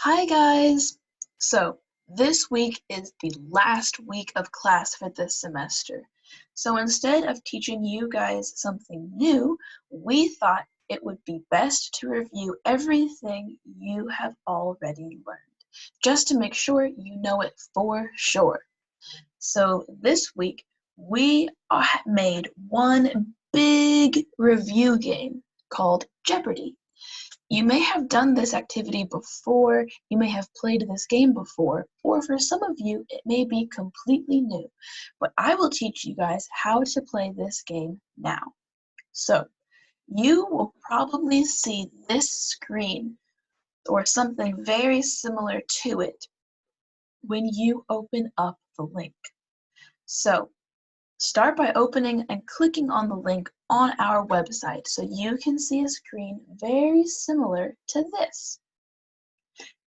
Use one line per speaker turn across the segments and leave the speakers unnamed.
Hi guys! So this week is the last week of class for this semester. So instead of teaching you guys something new, we thought it would be best to review everything you have already learned, just to make sure you know it for sure. So this week we made one big review game called Jeopardy! You may have done this activity before, you may have played this game before, or for some of you, it may be completely new. But I will teach you guys how to play this game now. So, you will probably see this screen or something very similar to it when you open up the link. So, start by opening and clicking on the link on our website so you can see a screen very similar to this.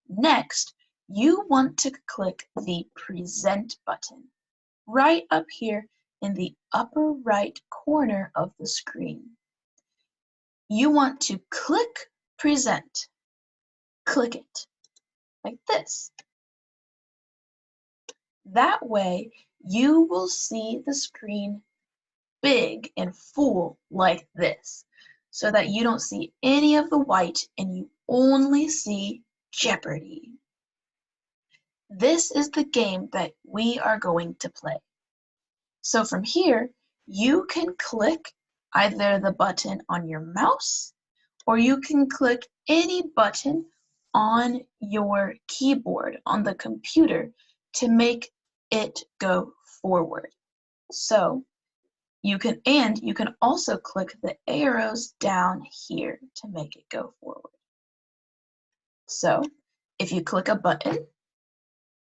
Next, you want to click the Present button right up here in the upper right corner of the screen. You want to click Present. Click it like this. That way, you will see the screen big and full like this, so that you don't see any of the white and you only see Jeopardy! This is the game that we are going to play. So from here, you can click either the button on your mouse or you can click any button on your keyboard on the computer to make it go forward. So you can also click the arrows down here to make it go forward. So if you click a button,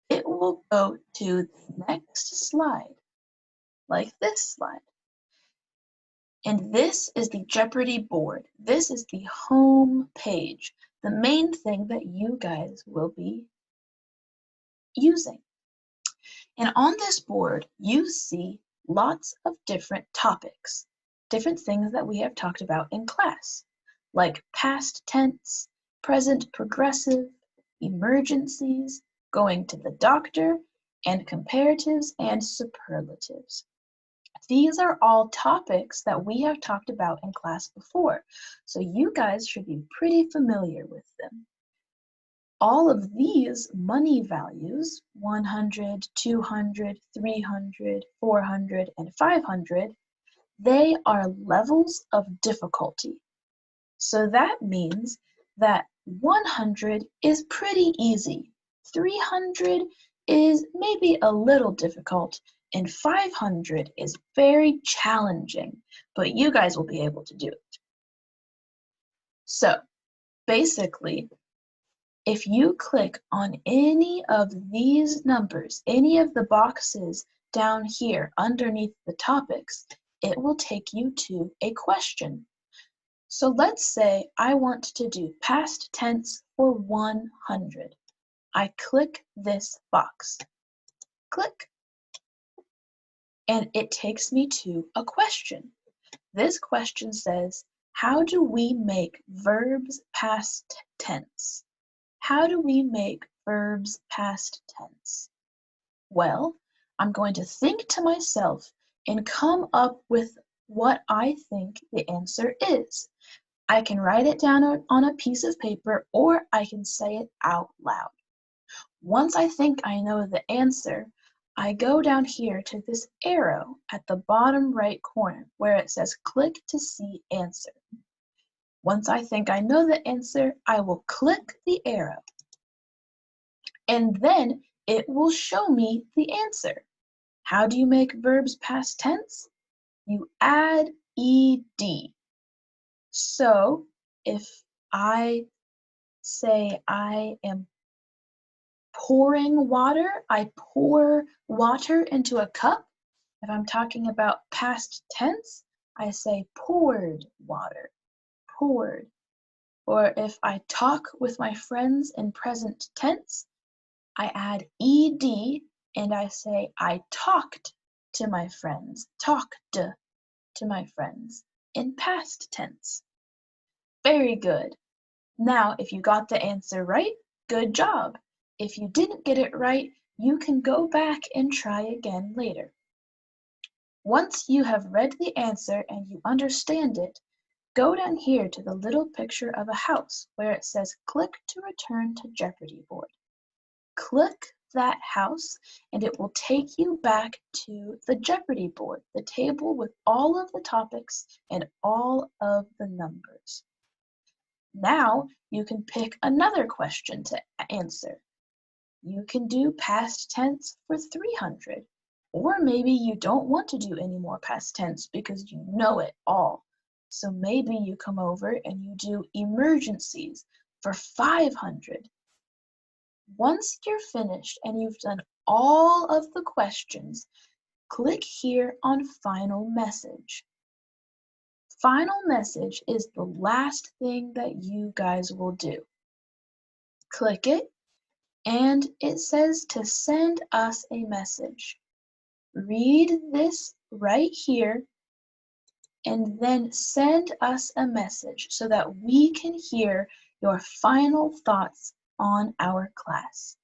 it will go to the next slide, like this slide. And this is the Jeopardy board. This is the home page, the main thing that you guys will be using. And on this board, you see lots of different topics, different things that we have talked about in class, like past tense, present progressive, emergencies, going to the doctor, and comparatives and superlatives. These are all topics that we have talked about in class before, so you guys should be pretty familiar with them. All of these money values, 100, 200, 300, 400, and 500, they are levels of difficulty. So that means that 100 is pretty easy, 300 is maybe a little difficult, and 500 is very challenging, but you guys will be able to do it. So basically, if you click on any of these numbers, any of the boxes down here underneath the topics, it will take you to a question. So let's say I want to do past tense for 100. I click this box. Click. And it takes me to a question. This question says, how do we make verbs past tense? How do we make verbs past tense? Well, I'm going to think to myself and come up with what I think the answer is. I can write it down on a piece of paper or I can say it out loud. Once I think I know the answer, I go down here to this arrow at the bottom right corner where it says click to see answer. Once I think I know the answer, I will click the arrow. And then it will show me the answer. How do you make verbs past tense? You add ed. So if I say I am pouring water, I pour water into a cup. If I'm talking about past tense, I say poured water, poured. Or if I talk with my friends in present tense, I add ed and I say I talked to my friends, talked to my friends in past tense. Very good. Now, if you got the answer right, Good job! If you didn't get it right, you can go back and try again later. Once you have read the answer and you understand it, go down here to the little picture of a house where it says "Click to return to Jeopardy board." Click that house and it will take you back to the Jeopardy board, the table with all of the topics and all of the numbers. Now you can pick another question to answer. You can do past tense for 300, or maybe you don't want to do any more past tense because you know it all. So maybe you come over and you do emergencies for 500. Once you're finished and you've done all of the questions, click here on Final Message. Final Message is the last thing that you guys will do. Click it, and it says to send us a message. Read this right here and then send us a message so that we can hear your final thoughts on our class.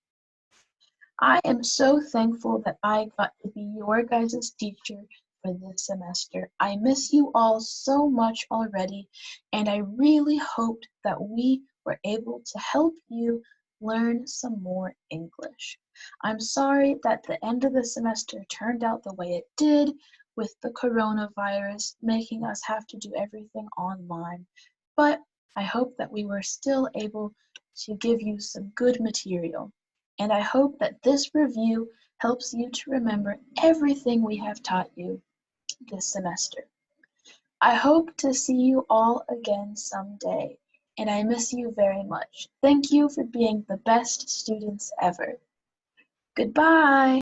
I am so thankful that I got to be your guys' teacher for this semester. I miss you all so much already, and I really hoped that we were able to help you learn some more English. I'm sorry that the end of the semester turned out the way it did with the coronavirus making us have to do everything online, but I hope that we were still able to give you some good material. And I hope that this review helps you to remember everything we have taught you this semester. I hope to see you all again someday, and I miss you very much. Thank you for being the best students ever. Goodbye!